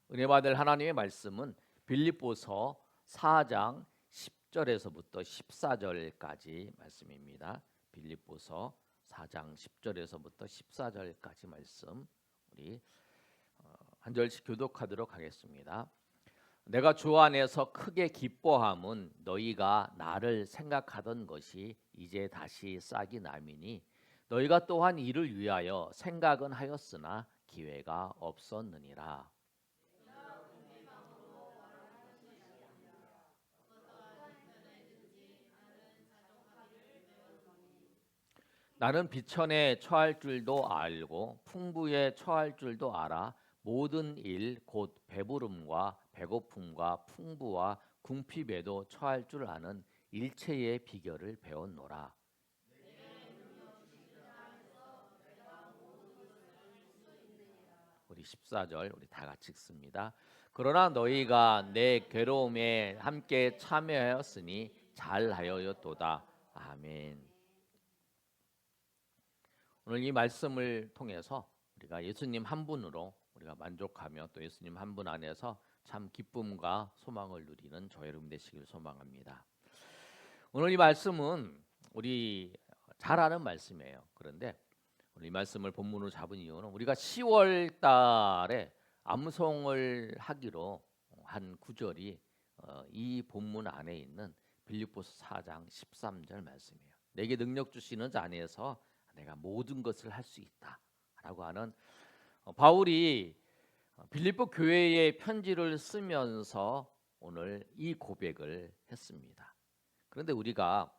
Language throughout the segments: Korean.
은혜 받을 하나님의 말씀은 빌립보서 4장 10절에서부터 14절까지 말씀입니다. 빌립보서 4장 10절에서부터 14절까지 말씀 우리 한 절씩 교독하도록 하겠습니다. 내가 주 안에서 크게 기뻐함은 너희가 나를 생각하던 것이 이제 다시 싹이 나미니 너희가 또한 이를 위하여 생각은 하였으나 기회가 없었느니라. 나는 비천에 처할 줄도 알고 풍부에 처할 줄도 알아 모든 일 곧 배부름과 배고픔과 풍부와 궁핍에도 처할 줄 아는 일체의 비결을 배웠노라. 우리 14절 우리 다 같이 읽습니다. 그러나 너희가 내 괴로움에 함께 참여하였으니 잘하였도다. 아멘. 오늘 이 말씀을 통해서 우리가 예수님 한 분으로 우리가 만족하며 또 예수님 한 분 안에서 참 기쁨과 소망을 누리는 저희 여러분 되시길 소망합니다. 오늘 이 말씀은 우리 잘 아는 말씀이에요. 그런데 오늘 이 말씀을 본문으로 잡은 이유는 우리가 10월 달에 암송을 하기로 한 구절이 이 본문 안에 있는 빌립보서 4장 13절 말씀이에요. 내게 능력 주시는 자 안에서 내가 모든 것을 할 수 있다라고 하는 바울이 빌립보 교회에 편지를 쓰면서 오늘 이 고백을 했습니다. 그런데 우리가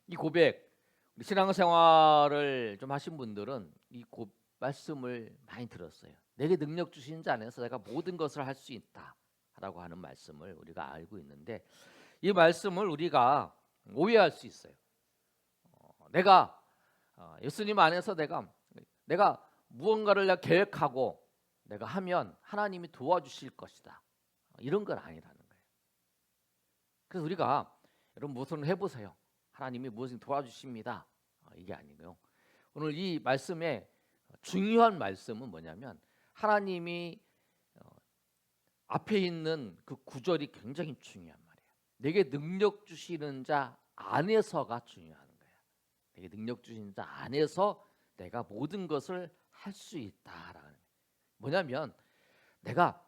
이 고백, 우리 신앙생활을 좀 하신 분들은 이 말씀을 많이 들었어요. 내게 능력 주신 자 안에서 내가 모든 것을 할 수 있다라고 하는 말씀을 우리가 알고 있는데 이 말씀을 우리가 오해할 수 있어요. 내가 예수님 안에서 내가 무언가를 내가 계획하고 내가 하면 하나님이 도와주실 것이다. 이런 건 아니라는 거예요. 그래서 우리가 여러분 무엇을 해보세요. 하나님이 무엇을 도와주십니다. 이게 아니고요. 오늘 이 말씀의 중요한 말씀은 뭐냐면 하나님이 앞에 있는 그 구절이 굉장히 중요한 말이에요. 내게 능력 주시는 자 안에서가 중요한 거예요. 내게 능력 주시는 자 안에서 내가 모든 것을 할 수 있다라는 거예요. 뭐냐면 내가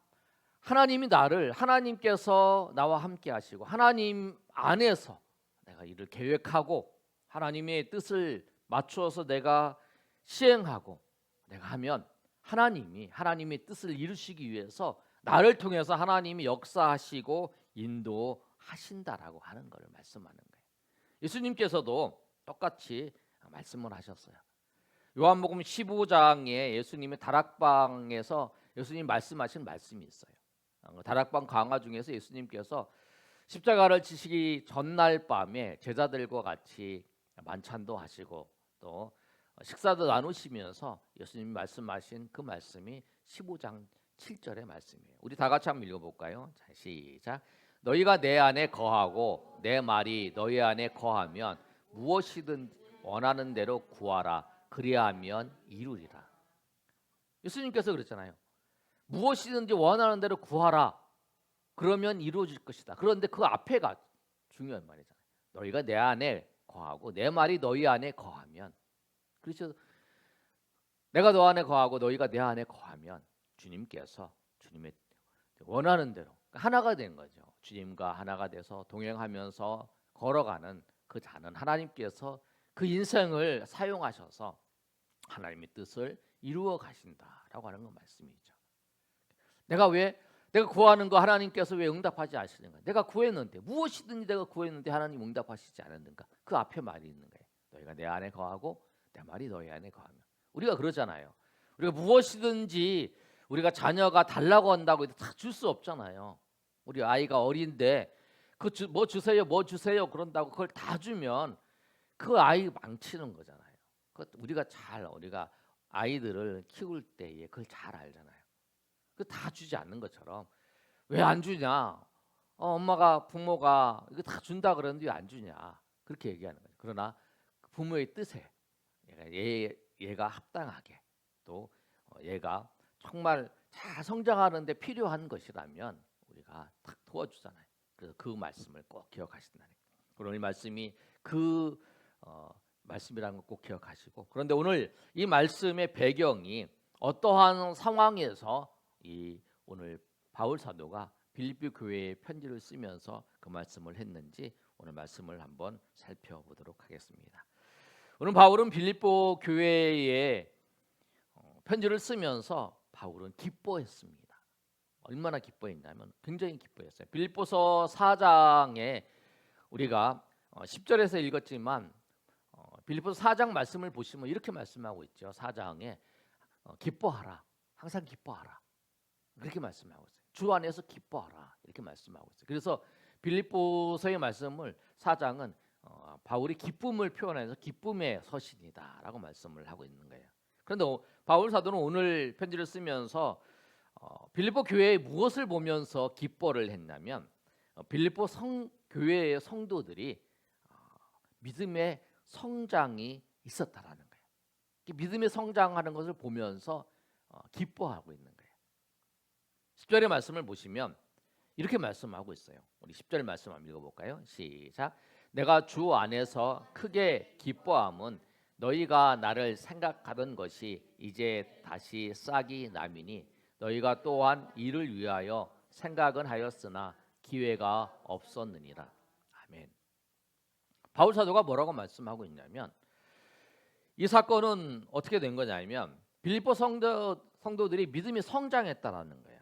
하나님께서 나와 함께 하시고 하나님 안에서 내가 일을 계획하고 하나님의 뜻을 맞추어서 내가 시행하고 내가 하면 하나님의 뜻을 이루시기 위해서 나를 통해서 하나님이 역사하시고 인도하신다라고 하는 것을 말씀하는 거예요. 예수님께서도 똑같이 말씀을 하셨어요. 요한복음 15장에 예수님의 다락방에서 예수님 말씀하신 말씀이 있어요. 다락방 강화 중에서 예수님께서 십자가를 지시기 전날 밤에 제자들과 같이 만찬도 하시고 또 식사도 나누시면서 예수님이 말씀하신 그 말씀이 15장 7절의 말씀이에요. 우리 다 같이 한번 읽어볼까요? 자, 시작. 너희가 내 안에 거하고 내 말이 너희 안에 거하면 무엇이든 원하는 대로 구하라. 그리하면 이루리라. 예수님께서 그랬잖아요. 무엇이든지 원하는 대로 구하라. 그러면 이루어질 것이다. 그런데 그 앞에가 중요한 말이잖아요. 너희가 내 안에 거하고 내 말이 너희 안에 거하면, 그렇죠? 내가 너 안에 거하고 너희가 내 안에 거하면 주님께서 주님의 원하는 대로 하나가 된 거죠. 주님과 하나가 돼서 동행하면서 걸어가는 그 자는 하나님께서 그 인생을 사용하셔서 하나님의 뜻을 이루어 가신다라고 하는 건 말씀이죠. 내가 구하는 거 하나님께서 왜 응답하지 않으시는가? 내가 구했는데 무엇이든지 내가 구했는데 하나님 응답하시지 않았는가? 그 앞에 말이 있는 거예요. 너희가 내 안에 거하고 내 말이 너희 안에 거하면. 우리가 그러잖아요. 우리가 무엇이든지 우리가 자녀가 달라고 한다고 해도 다 줄 수 없잖아요. 우리 아이가 어린데 뭐 주세요 그런다고 그걸 다 주면 그 아이 망치는 거잖아요. 우리가 아이들을 키울 때에 그걸 잘 알잖아요. 그 다 주지 않는 것처럼 왜 안 주냐? 부모가 이거 다 준다 그러는데 왜 안 주냐? 그렇게 얘기하는 거예요. 그러나 부모의 뜻에 얘가 합당하게 또 얘가 정말 잘 성장하는데 필요한 것이라면 우리가 딱 도와주잖아요. 그래서 그 말씀을 꼭 기억하신다는 거예요. 오늘 이 말씀이 그 말씀이라는 걸 꼭 기억하시고, 그런데 오늘 이 말씀의 배경이 어떠한 상황에서 이 오늘 바울 사도가 빌립보 교회에 편지를 쓰면서 그 말씀을 했는지 오늘 말씀을 한번 살펴보도록 하겠습니다. 오늘 바울은 빌립보 교회에 편지를 쓰면서 바울은 기뻐했습니다. 얼마나 기뻐했냐면 굉장히 기뻐했어요. 빌립보서 4장에 우리가 10절에서 읽었지만 빌립보서 4장 말씀을 보시면 이렇게 말씀하고 있죠. 4장에 기뻐하라, 항상 기뻐하라, 그렇게 말씀하고 있어요. 주 안에서 기뻐하라, 이렇게 말씀하고 있어요. 그래서 빌립보서의 말씀을 4장은 바울이 기쁨을 표현해서 기쁨의 서신이다라고 말씀을 하고 있는 거예요. 그런데 바울 사도는 오늘 편지를 쓰면서 빌립보 교회에 무엇을 보면서 기뻐를 했냐면 빌립보 교회의 성도들이 믿음의 성장이 있었다라는 거예요. 믿음의 성장하는 것을 보면서 기뻐하고 있는 거예요. 10절의 말씀을 보시면 이렇게 말씀하고 있어요. 우리 10절 말씀 한번 읽어볼까요? 시작. 내가 주 안에서 크게 기뻐함은 너희가 나를 생각하던 것이 이제 다시 싹이 나미니 너희가 또한 이를 위하여 생각은 하였으나 기회가 없었느니라. 아멘. 바울 사도가 뭐라고 말씀하고 있냐면 이 사건은 어떻게 된 거냐면 빌립보 성도들이 믿음이 성장했다라는 거예요.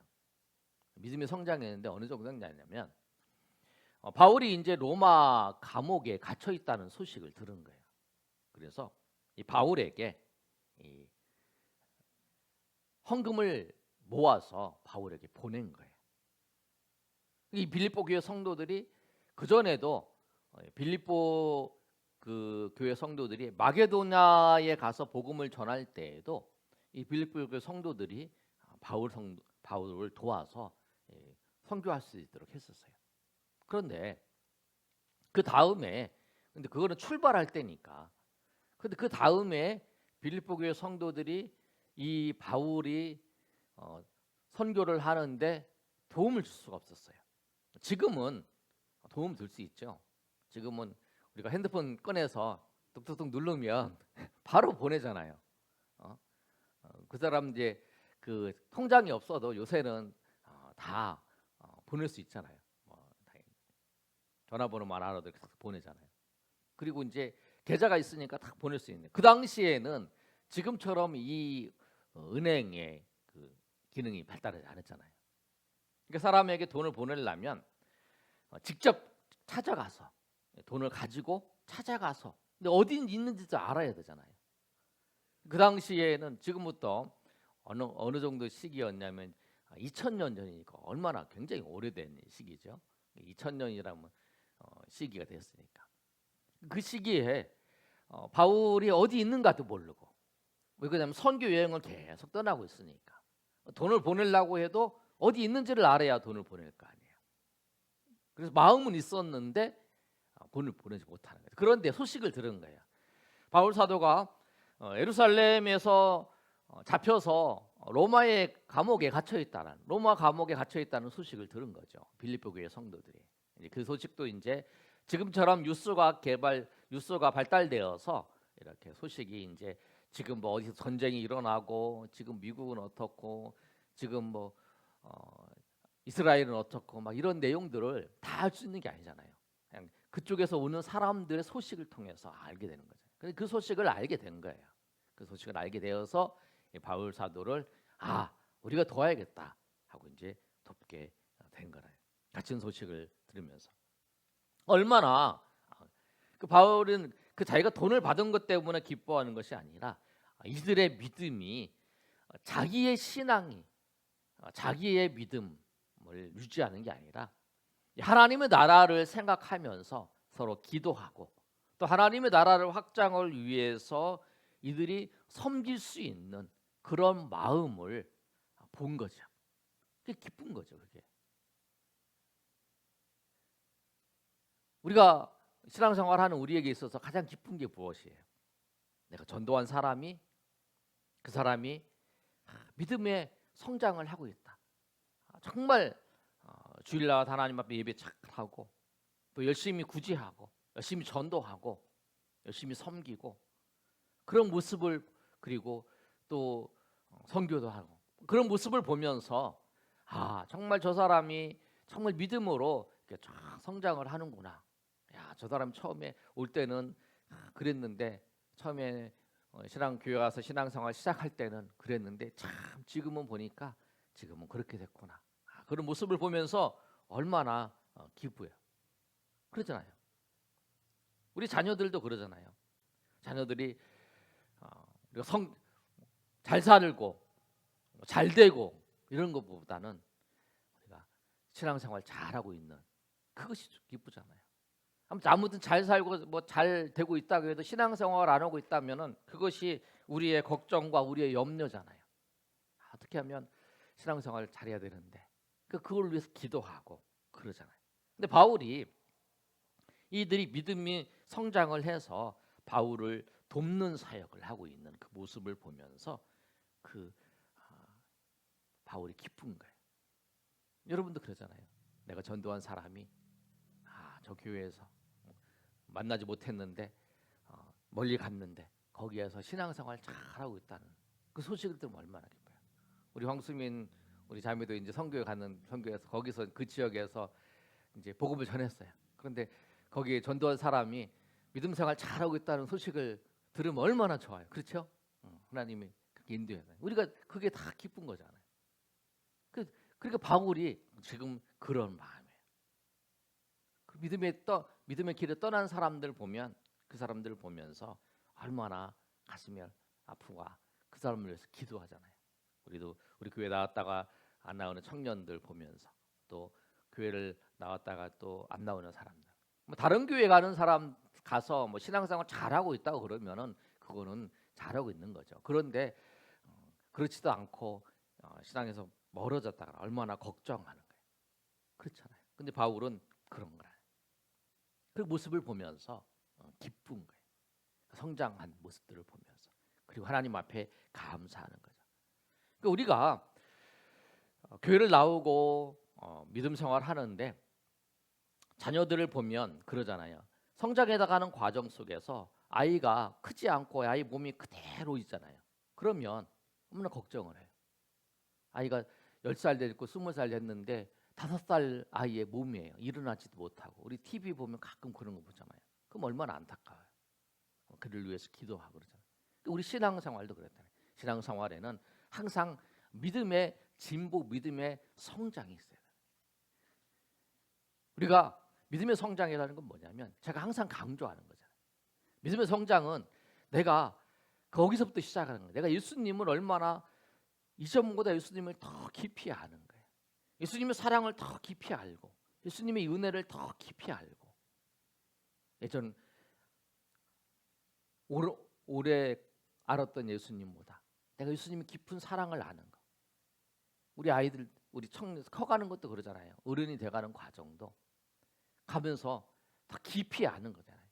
믿음이 성장했는데 어느 정도 되냐면 바울이 이제 로마 감옥에 갇혀 있다는 소식을 들은 거예요. 그래서 이 바울에게 이 헌금을 모아서 바울에게 보낸 거예요. 이 빌립보 교회 성도들이 그 전에도 빌립보 그 교회 성도들이 마게도냐에 가서 복음을 전할 때에도 이 빌립보 교회 성도들이 바울을 도와서 선교할 수 있도록 했었어요. 그런데 그 다음에 근데 그거는 출발할 때니까. 근데 그 다음에 빌립보 교회 성도들이 이 바울이 선교를 하는데 도움을 줄 수가 없었어요. 지금은 도움 줄 수 있죠. 지금은 우리가 핸드폰 꺼내서 뚝뚝뚝 누르면 바로 보내잖아요. 그 사람 이제 그 통장이 없어도 요새는 다 보낼 수 있잖아요. 전화번호만 알아도 보내잖아요. 그리고 이제 계좌가 있으니까 딱 보낼 수 있는. 그 당시에는 지금처럼 이 은행의 그 기능이 발달하지 않았잖아요. 그러니까 사람에게 돈을 보내려면 직접 찾아가서 돈을 가지고 찾아가서 근데 어디 있는지도 알아야 되잖아요. 그 당시에는 지금부터 어느 정도 시기였냐면 2000년 전이니까 얼마나 굉장히 오래된 시기죠. 2000년이라면 시기가 됐으니까 그 시기에 바울이 어디 있는가도 모르고 왜 그러냐면 선교 여행을 계속 떠나고 있으니까 돈을 보내려고 해도 어디 있는지를 알아야 돈을 보낼 거 아니에요. 그래서 마음은 있었는데 돈을 보내지 못하는 거예요. 그런데 소식을 들은 거예요. 바울 사도가 예루살렘에서 잡혀서 로마 감옥에 갇혀 있다는 소식을 들은 거죠. 빌립보 교회 성도들이. 그 소식도 이제 지금처럼 뉴스가 발달되어서 이렇게 소식이 이제 지금 뭐 어디서 전쟁이 일어나고 지금 미국은 어떻고 지금 뭐 이스라엘은 어떻고 막 이런 내용들을 다 알 수 있는 게 아니잖아요. 그냥 그쪽에서 오는 사람들의 소식을 통해서 알게 되는 거죠. 그 소식을 알게 된 거예요. 그 소식을 알게 되어서 바울 사도를 우리가 도와야겠다 하고 이제 돕게 된 거예요. 갇힌 소식을 들으면서 얼마나 그 바울은 그 자기가 돈을 받은 것 때문에 기뻐하는 것이 아니라 이들의 믿음이 자기의 신앙이 자기의 믿음을 유지하는 게 아니라 하나님의 나라를 생각하면서 서로 기도하고 또 하나님의 나라를 확장을 위해서 이들이 섬길 수 있는 그런 마음을 본 거죠. 그게 기쁜 거죠. 그게 우리가 신앙생활하는 우리에게 있어서 가장 기쁜 게 무엇이에요? 내가 전도한 사람이 그 사람이 믿음의 성장을 하고 있다. 정말 주일날 하나님 앞에 예배 잘하고 또 열심히 구제하고 열심히 전도하고 열심히 섬기고 그런 모습을 그리고 또 선교도 하고 그런 모습을 보면서 정말 저 사람이 정말 믿음으로 이렇게 쫙 성장을 하는구나. 야, 저 사람 처음에 올 때는 그랬는데 처음에 신앙교회 와서 신앙생활 시작할 때는 그랬는데 참 지금은 보니까 지금은 그렇게 됐구나. 그런 모습을 보면서 얼마나 기쁘요. 그러잖아요. 우리 자녀들도 그러잖아요. 자녀들이 우리가 잘 살고 잘 되고 이런 것보다는 우리가 신앙생활 잘하고 있는 그것이 기쁘잖아요. 아무튼 잘 살고 뭐 잘 되고 있다고 해도 신앙생활 안 하고 있다면은 그것이 우리의 걱정과 우리의 염려잖아요. 어떻게 하면 신앙생활을 잘해야 되는데 그걸 위해서 기도하고 그러잖아요. 근데 바울이 이들이 믿음이 성장을 해서 바울을 돕는 사역을 하고 있는 그 모습을 보면서 바울이 기쁜 거예요. 여러분도 그러잖아요. 내가 전도한 사람이 저 교회에서 만나지 못했는데 멀리 갔는데 거기에서 신앙생활 잘하고 있다는 그 소식을 들으면 얼마나 기뻐요. 우리 황수민 우리 자매도 이제 선교에 가는 선교에서 거기서 그 지역에서 이제 복음을 전했어요. 그런데 거기에 전도한 사람이 믿음 생활 잘하고 있다는 소식을 들으면 얼마나 좋아요. 그렇죠? 하나님이 그렇게 인도해요. 우리가 그게 다 기쁜 거잖아요. 그러니까 바울이 지금 그런 마음이에요. 믿음의 길에 떠난 사람들 보면 그 사람들을 보면서 얼마나 가슴이 아프고 그 사람을 위해서 기도하잖아요. 우리도 우리 교회 나왔다가 안 나오는 청년들 보면서 또 교회를 나왔다가 또 안 나오는 사람들. 뭐 다른 교회 가는 사람 가서 뭐 신앙생활 잘하고 있다고 그러면은 그거는 잘하고 있는 거죠. 그런데 그렇지도 않고 신앙에서 멀어졌다가 얼마나 걱정하는 거예요. 그렇잖아요. 근데 바울은 그런 거예요. 그 모습을 보면서 기쁜 거예요. 성장한 모습들을 보면서 그리고 하나님 앞에 감사하는 거죠. 그러니까 우리가 교회를 나오고 믿음 생활 하는데 자녀들을 보면 그러잖아요. 성장해 나가는 과정 속에서 아이가 크지 않고 아이 몸이 그대로 있잖아요. 그러면 너무나 걱정을 해요. 아이가 10살 됐고 20살 됐는데 5살 아이의 몸이에요. 일어나지도 못하고 우리 TV 보면 가끔 그런 거 보잖아요. 그럼 얼마나 안타까워요. 그를 위해서 기도하고 그러잖아요. 우리 신앙생활도 그렇잖아요. 신앙생활에는 항상 믿음의 진보, 믿음의 성장이 있어요. 우리가 믿음의 성장이라는 건 뭐냐면 제가 항상 강조하는 거잖아요. 믿음의 성장은 내가 거기서부터 시작하는 거예요. 내가 예수님을 얼마나 이전보다 예수님을 더 깊이 아는 거예요. 예수님의 사랑을 더 깊이 알고 예수님의 은혜를 더 깊이 알고 예전 오래 알았던 예수님보다 내가 예수님의 깊은 사랑을 아는 거. 우리 아이들 우리 청년 커가는 것도 그러잖아요. 어른이 돼가는 과정도 가면서 더 깊이 아는 거잖아요.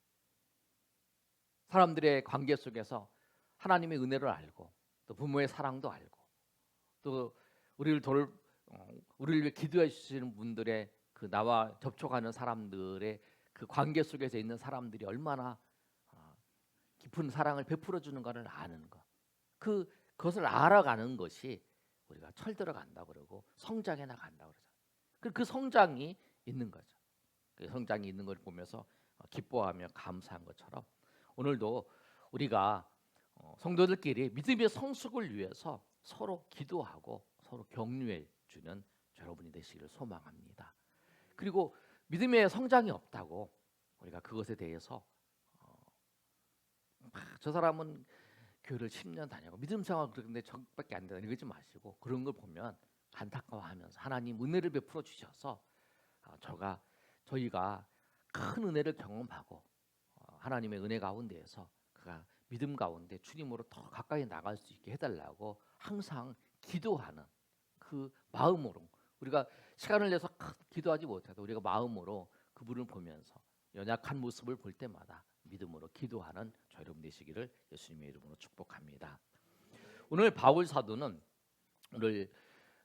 사람들의 관계 속에서 하나님의 은혜를 알고 또 부모의 사랑도 알고 또 우리를 위해 기도해 주시는 분들의 그 나와 접촉하는 사람들의 그 관계 속에서 있는 사람들이 얼마나 깊은 사랑을 베풀어 주는가를 아는 것. 그것을 알아가는 것이 우리가 철들어 간다 그러고 성장해 나간다 그러잖아요. 그 성장이 있는 거죠. 그 성장이 있는 걸 보면서 기뻐하며 감사한 것처럼 오늘도 우리가 성도들끼리 믿음의 성숙을 위해서 서로 기도하고 서로 격려해 주는 여러분이 되시기를 소망합니다. 그리고 믿음의 성장이 없다고 우리가 그것에 대해서 저 사람은 교회를 10년 다니고 믿음 생활 그런데 저밖에 안 된다 이러지 마시고 그런 걸 보면 안타까워하면서 하나님 은혜를 베풀어 주셔서 저희가 큰 은혜를 경험하고 하나님의 은혜 가운데에서 그가 믿음 가운데 주님으로 더 가까이 나갈 수 있게 해달라고 항상 기도하는 그 마음으로 우리가 시간을 내서 기도하지 못해도 우리가 마음으로 그분을 보면서 연약한 모습을 볼 때마다 믿음으로 기도하는 저 여러분 되시기를 예수님의 이름으로 축복합니다. 오늘 바울 사도는 오늘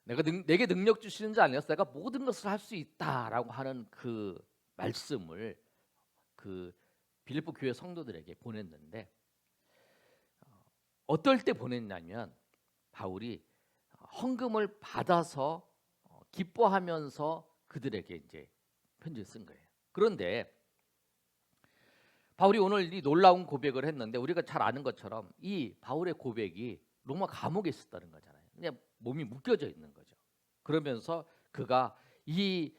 내게 능력 주시는 자 안에서 내가 모든 것을 할 수 있다라고 하는 그 말씀을 그 빌립보 교회 성도들에게 보냈는데 어떨 때 보냈냐면 바울이 헌금을 받아서 기뻐하면서 그들에게 이제 편지를 쓴 거예요. 그런데 바울이 오늘 이 놀라운 고백을 했는데 우리가 잘 아는 것처럼 이 바울의 고백이 로마 감옥에 있었다는 거잖아요. 그냥 몸이 묶여져 있는 거죠. 그러면서 그가 이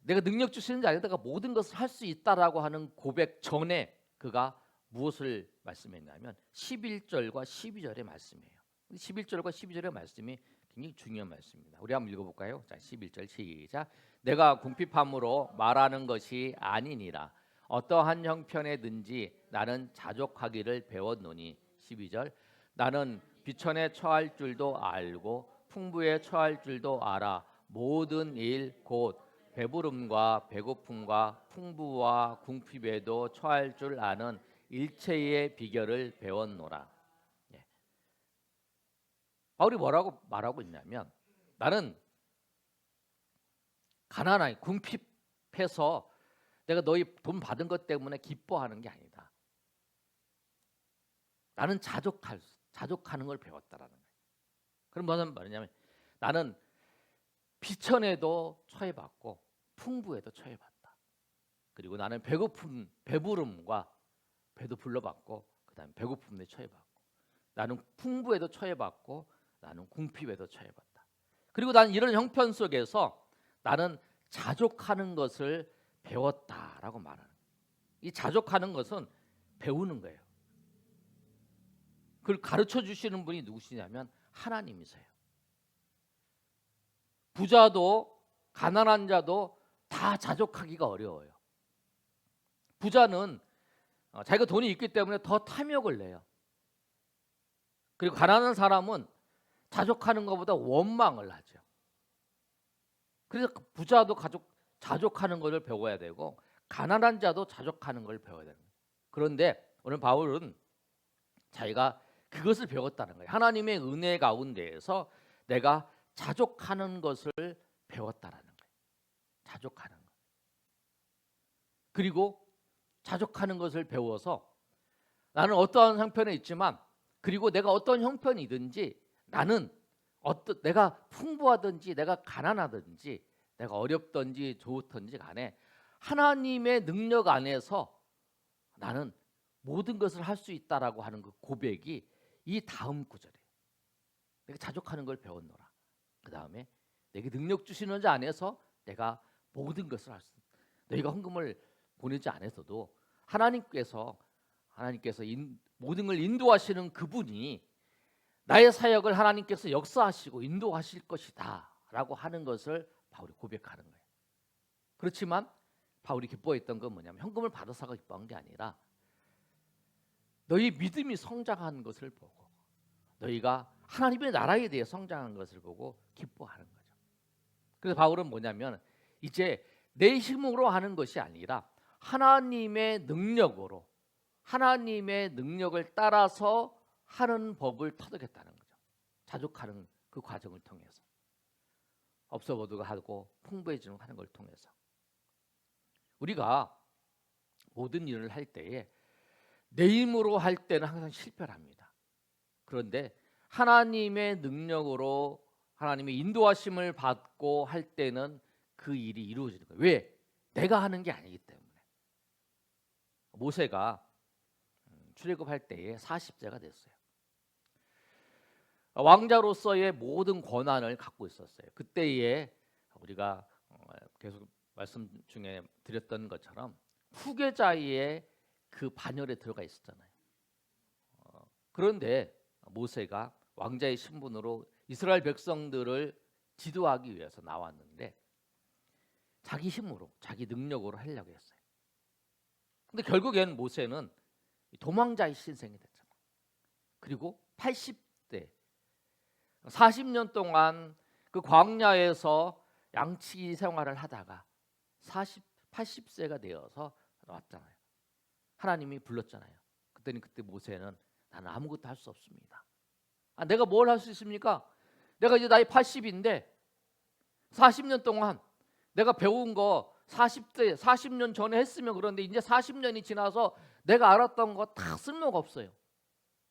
내가 능력 주시는 자에다가 모든 것을 할 수 있다라고 하는 고백 전에 그가 무엇을 말씀했냐면 11절과 12절의 말씀이에요. 11절과 12절의 말씀이 굉장히 중요한 말씀입니다. 우리 한번 읽어볼까요? 자, 11절 시작. 내가 궁핍함으로 말하는 것이 아니니라. 어떠한 형편에든지 나는 자족하기를 배웠노니 12절. 나는 비천에 처할 줄도 알고 풍부에 처할 줄도 알아. 모든 일 곧 배부름과 배고픔과 풍부와 궁핍에도 처할 줄 아는 일체의 비결을 배웠노라. 예. 바울이 뭐라고 말하고 있냐면 나는 가난하니 궁핍해서 내가 너희 돈 받은 것 때문에 기뻐하는 게 아니다. 나는 자족하는 걸 배웠다라는 거예요. 그럼 무슨 말이냐면 나는 비천에도 처해봤고 풍부에도 처해봤다. 그리고 나는 배부름과 배도 불러봤고 그다음에 배고픔에 처해봤고 나는 풍부에도 처해봤고 나는 궁핍에도 처해봤다. 그리고 나는 이런 형편 속에서 나는 자족하는 것을 배웠다라고 말하는 거예요. 이 자족하는 것은 배우는 거예요. 그걸 가르쳐 주시는 분이 누구시냐면 하나님이세요. 부자도 가난한 자도 다 자족하기가 어려워요. 부자는 자기가 돈이 있기 때문에 더 탐욕을 내요. 그리고 가난한 사람은 자족하는 것보다 원망을 하죠. 그래서 부자도 자족하는 것을 배워야 되고 가난한 자도 자족하는 걸 배워야 되는 거예요. 그런데 오늘 바울은 자기가 그것을 배웠다는 거예요. 하나님의 은혜 가운데에서 내가 자족하는 것을 배웠다라는 거예요. 자족하는 것. 그리고 자족하는 것을 배워서 나는 어떠한 형편에 있지만 그리고 내가 어떤 형편이든지 나는 내가 풍부하든지 내가 가난하든지 내가 어렵든지 좋든지 간에 하나님의 능력 안에서 나는 모든 것을 할 수 있다라고 하는 그 고백이 이 다음 구절이에요. 내가 자족하는 걸 배웠노라. 그 다음에 내게 능력 주시는 자 안에서 내가 모든 것을 할 수 있다. 너희가 헌금을 보내지 않았어도 하나님께서 모든 걸 인도하시는 그분이 나의 사역을 하나님께서 역사하시고 인도하실 것이다라고 하는 것을 바울이 고백하는 거예요. 그렇지만 바울이 기뻐했던 건 뭐냐면 헌금을 받아서가 기뻐한 게 아니라 너희 믿음이 성장하는 것을 보고 너희가 하나님의 나라에 대해 성장하는 것을 보고 기뻐하는 거죠. 그래서 바울은 뭐냐면 이제 내 힘으로 하는 것이 아니라 하나님의 능력으로 하나님의 능력을 따라서 하는 법을 터득했다는 거죠. 자족하는 그 과정을 통해서 없어보도록 하고 풍부해지는 하는 걸 통해서 우리가 모든 일을 할 때에 내 힘으로 할 때는 항상 실패를 합니다. 그런데 하나님의 능력으로 하나님의 인도하심을 받고 할 때는 그 일이 이루어지는 거예요. 왜? 내가 하는 게 아니기 때문에. 모세가 출애굽할 때에 40세가 됐어요. 왕자로서의 모든 권한을 갖고 있었어요. 그때에 우리가 계속 말씀 중에 드렸던 것처럼 후계자의 그 반열에 들어가 있었잖아요. 그런데 모세가 왕자의 신분으로 이스라엘 백성들을 지도하기 위해서 나왔는데 자기 힘으로 자기 능력으로 하려고 했어요. 근데 결국에는 모세는 도망자의 신생이 됐잖아요. 그리고 80대 40년 동안 그 광야에서 양치기 생활을 하다가 80세가 되어서 나왔잖아요. 하나님이 불렀잖아요. 그때 모세는 나는 아무것도 할 수 없습니다. 내가 뭘 할 수 있습니까? 내가 이제 나이 80인데 40년 동안 내가 배운 거 40대 40년 전에 했으면 그런데 이제 40년이 지나서 내가 알았던 거 다 쓸모가 없어요.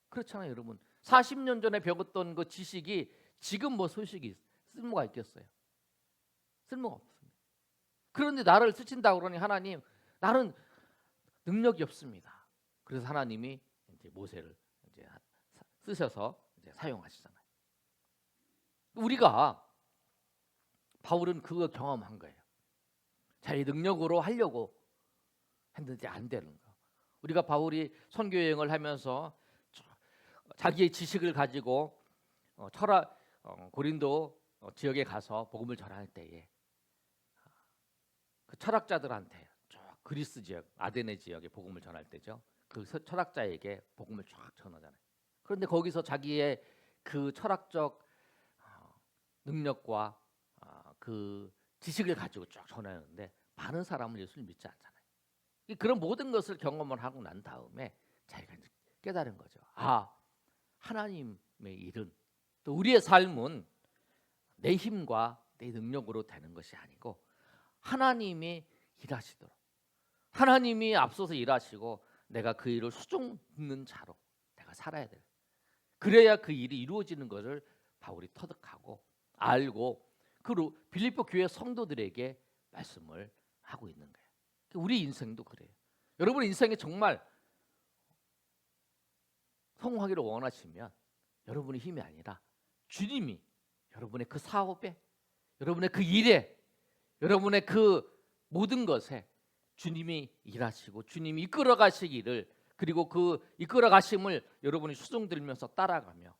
그렇잖아요, 여러분. 40년 전에 배웠던 그 지식이 지금 뭐 소식이 쓸모가 있겠어요? 쓸모가 없습니다. 그런데 나를 쓰신다고 그러니 하나님, 나는 능력이 없습니다. 그래서 하나님이 이제 모세를 이제 쓰셔서 이제 사용하시잖아요. 우리가 바울은 그거 경험한 거예요. 자기 능력으로 하려고 했는데 안 되는 거. 우리가 바울이 선교 여행을 하면서 자기의 지식을 가지고 고린도 지역에 가서 복음을 전할 때에 그 철학자들한테 그리스 지역, 아데네 지역에 복음을 전할 때죠. 그 철학자에게 복음을 쫙 전하잖아요. 그런데 거기서 자기의 그 철학적 능력과 그 지식을 가지고 쫙 전하는데 많은 사람은 예수를 믿지 않잖아요. 그런 모든 것을 경험을 하고 난 다음에 자기가 깨달은 거죠. 하나님의 일은, 또 우리의 삶은 내 힘과 내 능력으로 되는 것이 아니고 하나님이 일하시도록, 하나님이 앞서서 일하시고 내가 그 일을 수종듣는 자로 내가 살아야 돼요. 그래야 그 일이 이루어지는 것을 바울이 터득하고 알고 그 빌립보 교회 성도들에게 말씀을 하고 있는 거예요. 우리 인생도 그래요. 여러분 인생에 정말 성공하기를 원하시면 여러분의 힘이 아니라 주님이 여러분의 그 사업에, 여러분의 그 일에, 여러분의 그 모든 것에 주님이 일하시고 주님이 이끌어 가시기를, 그리고 그 이끌어 가심을 여러분이 수종들면서 따라가며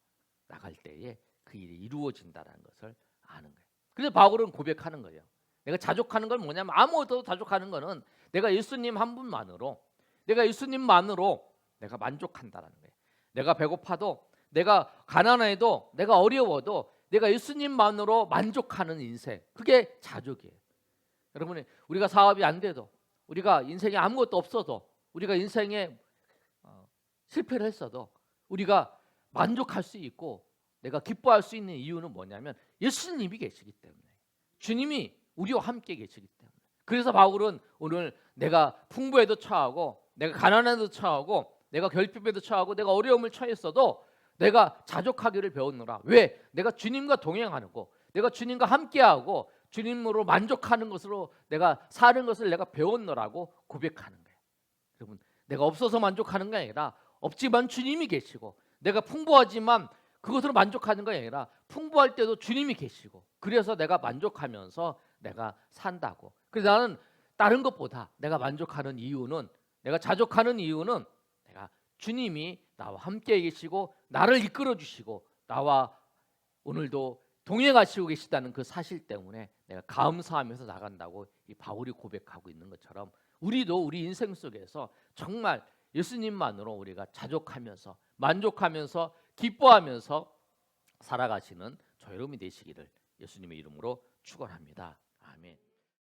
나갈 때에 그 일이 이루어진다는 것을 아는 거예요. 그래서 바울은 고백하는 거예요. 내가 자족하는 건 뭐냐면, 아무것도 자족하는 거는 내가 예수님 한 분만으로, 내가 예수님만으로 내가 만족한다는 거예요. 내가 배고파도, 내가 가난해도, 내가 어려워도 내가 예수님만으로 만족하는 인생, 그게 자족이에요. 여러분, 우리가 사업이 안 돼도, 우리가 인생에 아무것도 없어도, 우리가 인생에 실패를 했어도 우리가 만족할 수 있고 내가 기뻐할 수 있는 이유는 뭐냐면 예수님이 계시기 때문에, 주님이 우리와 함께 계시기 때문에. 그래서 바울은 오늘 내가 풍부에도 처하고 내가 가난에도 처하고 내가 결핍에도 처하고 내가 어려움을 처했어도 내가 자족하기를 배웠노라. 왜? 내가 주님과 동행하고 내가 주님과 함께하고 주님으로 만족하는 것으로 내가 사는 것을 내가 배웠노라고 고백하는 거예요. 여러분, 내가 없어서 만족하는 게 아니라 없지만 주님이 계시고, 내가 풍부하지만 그것으로 만족하는 게 아니라 풍부할 때도 주님이 계시고, 그래서 내가 만족하면서 내가 산다고. 그래서 나는 다른 것보다 내가 만족하는 이유는, 내가 자족하는 이유는 내가 주님이 나와 함께 계시고 나를 이끌어 주시고 나와 오늘도 동행하시고 계시다는 그 사실 때문에 내가 감사하면서 나간다고 이 바울이 고백하고 있는 것처럼, 우리도 우리 인생 속에서 정말 예수님만으로 우리가 자족하면서 만족하면서 기뻐하면서 살아가시는 저 여러분이 되시기를 예수님의 이름으로 축원합니다. 아멘.